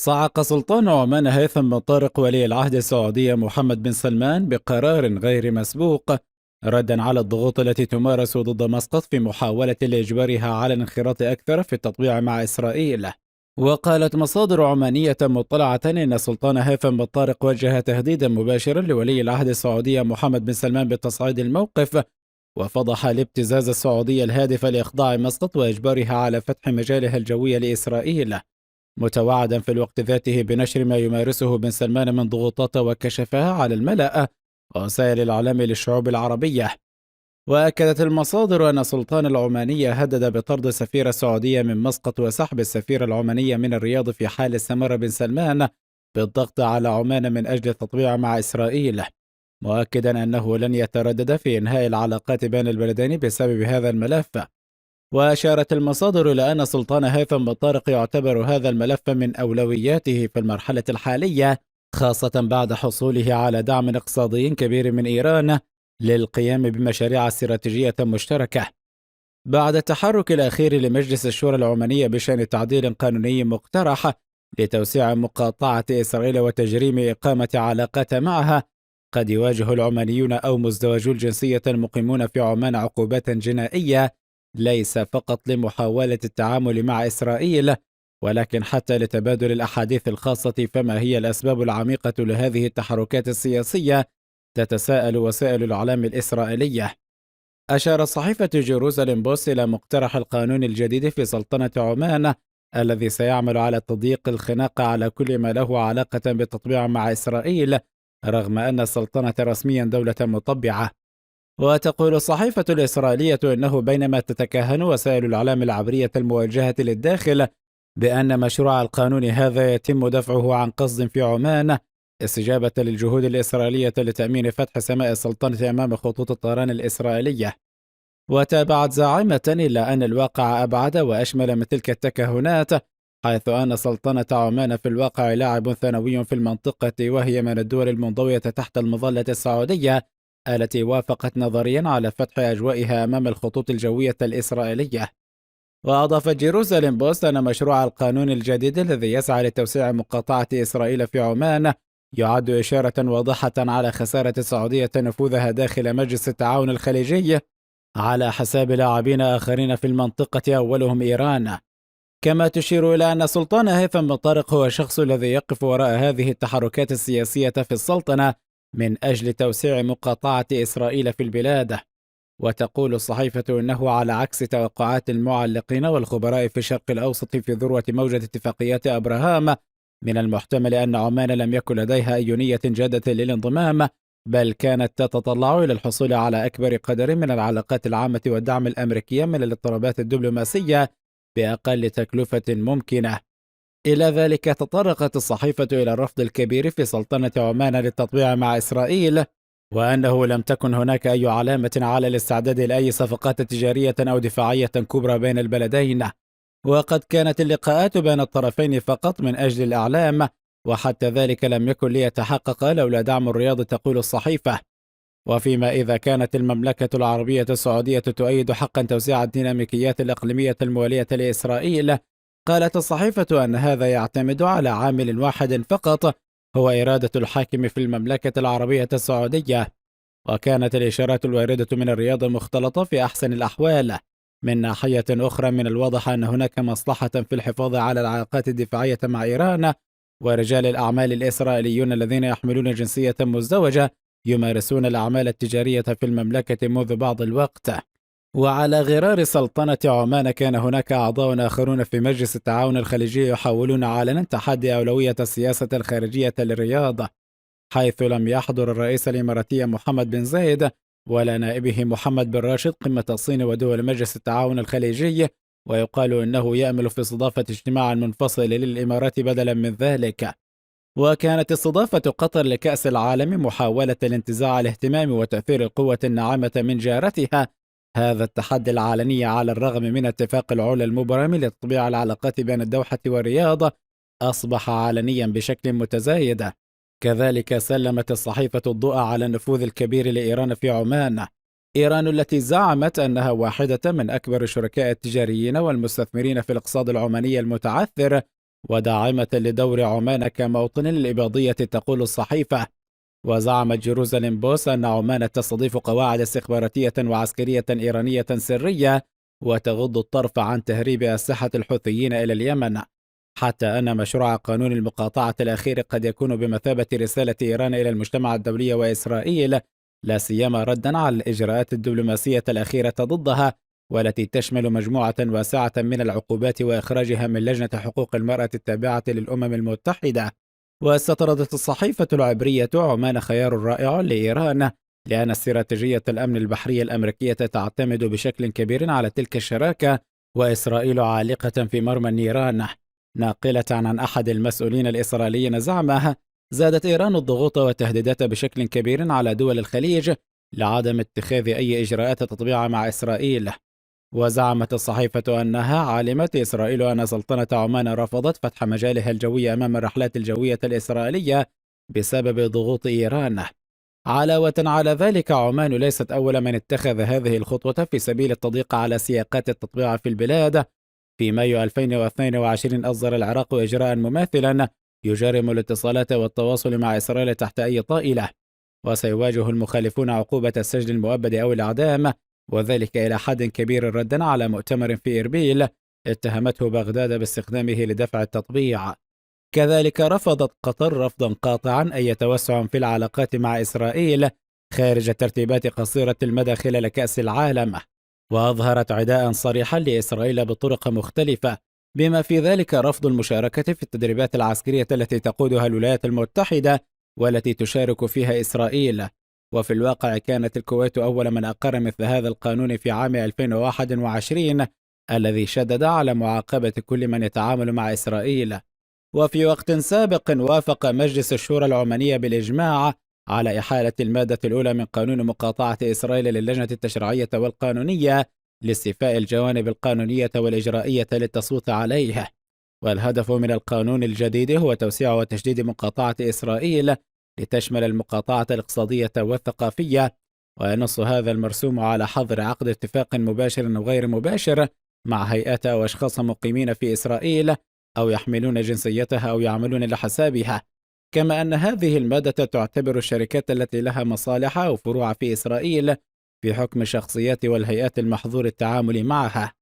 صعق سلطان عمان هيثم بن طارق ولي العهد السعودية محمد بن سلمان بقرار غير مسبوق ردا على الضغوط التي تمارس ضد مسقط في محاولة لإجبارها على الانخراط أكثر في التطبيع مع إسرائيل. وقالت مصادر عمانية مطلعة إن السلطان هيثم بن طارق وجه تهديدا مباشرا لولي العهد السعودية محمد بن سلمان بتصعيد الموقف، وفضح الابتزاز السعودي الهادف لإخضاع مسقط وإجبارها على فتح مجالها الجوي لإسرائيل، متوعدا في الوقت ذاته بنشر ما يمارسه بن سلمان من ضغوطات وكشفها على الملأ ووسائل الإعلام للشعوب العربية. وأكدت المصادر أن السلطان العماني هدد بطرد السفير السعودي من مسقط وسحب السفير العماني من الرياض في حال استمر بن سلمان بالضغط على عمان من أجل التطبيع مع إسرائيل، مؤكدا أنه لن يتردد في إنهاء العلاقات بين البلدين بسبب هذا الملف. وأشارت المصادر إلى أن السلطان هيثم بن طارق يعتبر هذا الملف من أولوياته في المرحلة الحالية، خاصة بعد حصوله على دعم اقتصادي كبير من إيران للقيام بمشاريع استراتيجية مشتركة. بعد التحرك الأخير لمجلس الشورى العمانية بشأن تعديل قانوني مقترح لتوسيع مقاطعة إسرائيل وتجريم إقامة علاقات معها، قد يواجه العمانيون أو مزدوجو الجنسية المقيمون في عمان عقوبات جنائية، ليس فقط لمحاولة التعامل مع إسرائيل، ولكن حتى لتبادل الأحاديث الخاصة. فما هي الأسباب العميقة لهذه التحركات السياسية؟ تتساءل وسائل الإعلام الإسرائيلية. أشارت صحيفة جيروزاليم بوست إلى مقترح القانون الجديد في سلطنة عمان الذي سيعمل على تضييق الخناق على كل ما له علاقة بالتطبيع مع إسرائيل، رغم أن السلطنة رسميا دولة مطبعة. وتقول الصحيفة الإسرائيلية إنه بينما تتكهن وسائل الإعلام العبرية الموجهة للداخل بأن مشروع القانون هذا يتم دفعه عن قصد في عمان استجابة للجهود الإسرائيلية لتأمين فتح سماء السلطنة أمام خطوط الطيران الإسرائيلية. وتابعت زاعمة إلا أن الواقع أبعد وأشمل من تلك التكهنات، حيث أن سلطنة عمان في الواقع لاعب ثانوي في المنطقة، وهي من الدول المنضوية تحت المظلة السعودية التي وافقت نظريا على فتح أجوائها أمام الخطوط الجوية الإسرائيلية. وأضافت جيروزاليم بوست أن مشروع القانون الجديد الذي يسعى لتوسيع مقاطعة إسرائيل في عمان يعد إشارة واضحة على خسارة السعودية نفوذها داخل مجلس التعاون الخليجي على حساب لاعبين آخرين في المنطقة أولهم إيران. كما تشير إلى أن السلطان هيثم بن طارق هو الشخص الذي يقف وراء هذه التحركات السياسية في السلطنة من أجل توسيع مقاطعة إسرائيل في البلاد. وتقول الصحيفة إنه على عكس توقعات المعلقين والخبراء في الشرق الأوسط في ذروة موجة اتفاقيات أبراهام، من المحتمل أن عمان لم يكن لديها أي نية جادة للانضمام، بل كانت تتطلع إلى الحصول على أكبر قدر من العلاقات العامة والدعم الأمريكي من الاضطرابات الدبلوماسية بأقل تكلفة ممكنة. إلى ذلك تطرقت الصحيفة إلى الرفض الكبير في سلطنة عمان للتطبيع مع إسرائيل، وأنه لم تكن هناك أي علامة على الاستعداد لأي صفقات تجارية أو دفاعية كبرى بين البلدين، وقد كانت اللقاءات بين الطرفين فقط من أجل الإعلام، وحتى ذلك لم يكن ليتحقق لولا دعم الرياض، تقول الصحيفة. وفيما إذا كانت المملكة العربية السعودية تؤيد حقا توسيع الديناميكيات الإقليمية الموالية لإسرائيل، قالت الصحيفة أن هذا يعتمد على عامل واحد فقط، هو إرادة الحاكم في المملكة العربية السعودية. وكانت الإشارات الواردة من الرياض مختلطة في أحسن الأحوال. من ناحية أخرى، من الواضح أن هناك مصلحة في الحفاظ على العلاقات الدفاعية مع إيران، ورجال الأعمال الإسرائيليون الذين يحملون جنسية مزدوجة يمارسون الأعمال التجارية في المملكة منذ بعض الوقت. وعلى غرار سلطنة عمان، كان هناك أعضاء آخرون في مجلس التعاون الخليجي يحاولون علنا تحدي أولوية السياسة الخارجية للرياض، حيث لم يحضر الرئيس الإماراتي محمد بن زايد ولا نائبه محمد بن راشد قمة الصين ودول مجلس التعاون الخليجي، ويقال إنه يأمل في استضافة اجتماع منفصل للإمارات بدلا من ذلك. وكانت استضافة قطر لكأس العالم محاولة لانتزاع الاهتمام وتأثير القوة الناعمة من جارتها. هذا التحدي العلني، على الرغم من اتفاق العلا المبرم لتطبيع العلاقات بين الدوحة والرياض، أصبح علنيا بشكل متزايد. كذلك سلمت الصحيفة الضوء على النفوذ الكبير لإيران في عمان. إيران التي زعمت أنها واحدة من أكبر الشركاء التجاريين والمستثمرين في الاقتصاد العماني المتعثر، وداعمة لدور عمان كموطن للإباضية. تقول الصحيفة: وزعمت جيروزاليم بوست أن عمان تستضيف قواعد استخباراتية وعسكرية إيرانية سرية وتغض الطرف عن تهريب أسلحة الحوثيين إلى اليمن، حتى أن مشروع قانون المقاطعة الأخير قد يكون بمثابة رسالة إيران إلى المجتمع الدولي وإسرائيل، لا سيما ردا على الإجراءات الدبلوماسية الأخيرة ضدها، والتي تشمل مجموعة واسعة من العقوبات وإخراجها من لجنة حقوق المرأة التابعة للأمم المتحدة. واستطردت الصحيفة العبرية عمان خيار رائع لإيران، لأن استراتيجية الأمن البحري الأمريكية تعتمد بشكل كبير على تلك الشراكة، وإسرائيل عالقة في مرمى النيران. ناقلة عن أحد المسؤولين الإسرائيليين زعمه: زادت إيران الضغوط والتهديدات بشكل كبير على دول الخليج لعدم اتخاذ أي إجراءات تطبيع مع إسرائيل. وزعمت الصحيفة أنها علمت إسرائيل أن سلطنة عمان رفضت فتح مجالها الجوي أمام الرحلات الجوية الإسرائيلية بسبب ضغوط إيران. علاوة على ذلك، عمان ليست أول من اتخذ هذه الخطوة في سبيل التضييق على سياقات التطبيع في البلاد. في مايو 2022 أصدر العراق إجراء مماثلا يجرم الاتصالات والتواصل مع إسرائيل تحت أي طائلة، وسيواجه المخالفون عقوبة السجن المؤبد أو الإعدام، وذلك إلى حد كبير ردا على مؤتمر في إربيل اتهمته بغداد باستخدامه لدفع التطبيع. كذلك رفضت قطر رفضا قاطعا أي توسع في العلاقات مع إسرائيل خارج الترتيبات قصيرة المدى خلال كأس العالم، وأظهرت عداء صريحا لإسرائيل بطرق مختلفة، بما في ذلك رفض المشاركة في التدريبات العسكرية التي تقودها الولايات المتحدة والتي تشارك فيها إسرائيل. وفي الواقع كانت الكويت أول من أقر مثل هذا القانون في عام 2021 الذي شدد على معاقبة كل من يتعامل مع إسرائيل. وفي وقت سابق وافق مجلس الشورى العمانية بالإجماع على إحالة المادة الأولى من قانون مقاطعة إسرائيل للجنة التشريعية والقانونية لاستيفاء الجوانب القانونية والإجرائية للتصويت عليه. والهدف من القانون الجديد هو توسيع وتشديد مقاطعة إسرائيل لتشمل المقاطعة الاقتصادية والثقافية، وينص هذا المرسوم على حظر عقد اتفاق مباشر أو غير مباشر مع هيئات أو أشخاص مقيمين في إسرائيل أو يحملون جنسيتها أو يعملون لحسابها. كما أن هذه المادة تعتبر الشركات التي لها مصالح أو فروع في إسرائيل في حكم الشخصيات والهيئات المحظور التعامل معها.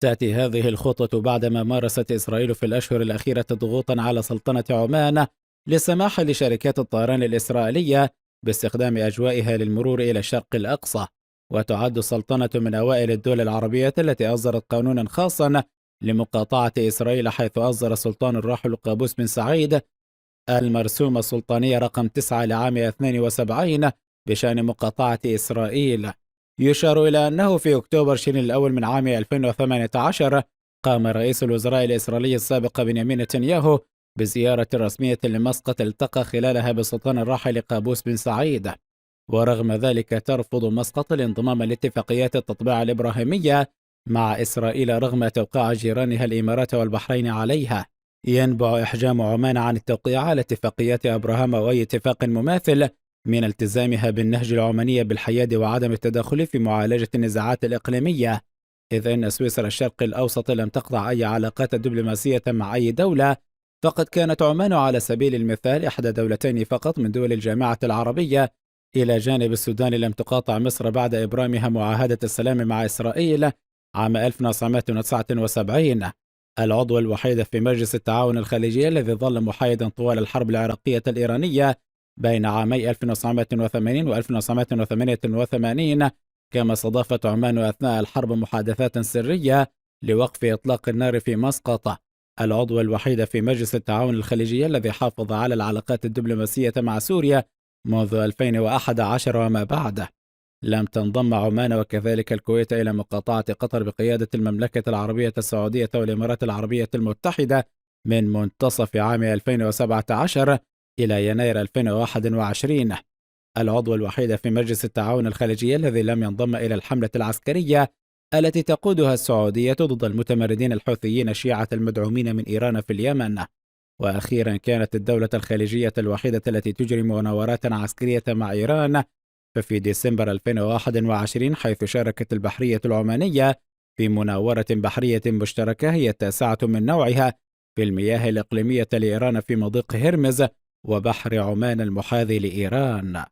تأتي هذه الخطوة بعدما مارست إسرائيل في الأشهر الأخيرة ضغوطا على سلطنة عمان للسماح لشركات الطيران الإسرائيلية باستخدام أجوائها للمرور إلى الشرق الأقصى. وتعد السلطنة من أوائل الدول العربية التي أصدرت قانونا خاصا لمقاطعة إسرائيل، حيث أصدر السلطان الراحل قابوس بن سعيد المرسوم السلطاني رقم 9 لعام 72 بشأن مقاطعة إسرائيل. يشار إلى أنه في أكتوبر تشرين الأول من عام 2018 قام رئيس الوزراء الإسرائيلي السابق بنيامين نتنياهو بزيارة رسمية لمسقط التقى خلالها بالسلطان الراحل قابوس بن سعيد. ورغم ذلك ترفض مسقط الانضمام لاتفاقيات التطبيع الإبراهيمية مع إسرائيل رغم توقيع جيرانها الإمارات والبحرين عليها. ينبع إحجام عمان عن التوقيع على اتفاقيات أبراهام أو أي اتفاق مماثل من التزامها بالنهج العماني بالحياد وعدم التدخل في معالجة النزاعات الإقليمية، إذ أن سويسرا الشرق الأوسط لم تقطع أي علاقات دبلوماسية مع أي دولة، فقد كانت عمان على سبيل المثال إحدى دولتين فقط من دول الجامعة العربية، إلى جانب السودان لم تقاطع مصر بعد إبرامها معاهدة السلام مع إسرائيل عام 1979. العضو الوحيد في مجلس التعاون الخليجي الذي ظل محايدا طوال الحرب العراقية الإيرانية بين عامي 1980 و 1988، كما استضافت عمان أثناء الحرب محادثات سرية لوقف إطلاق النار في مسقط. العضو الوحيد في مجلس التعاون الخليجي الذي حافظ على العلاقات الدبلوماسية مع سوريا منذ 2011 وما بعده. لم تنضم عمان وكذلك الكويت إلى مقاطعة قطر بقيادة المملكة العربية السعودية والإمارات العربية المتحدة من منتصف عام 2017 إلى يناير 2021. العضو الوحيد في مجلس التعاون الخليجي الذي لم ينضم إلى الحملة العسكرية التي تقودها السعودية ضد المتمردين الحوثيين الشيعة المدعومين من إيران في اليمن. وأخيرا كانت الدولة الخليجية الوحيدة التي تجري مناورات عسكرية مع إيران ففي ديسمبر 2021، حيث شاركت البحرية العمانية في مناورة بحرية مشتركة هي التاسعة من نوعها في المياه الإقليمية لإيران في مضيق هرمز وبحر عمان المحاذي لإيران.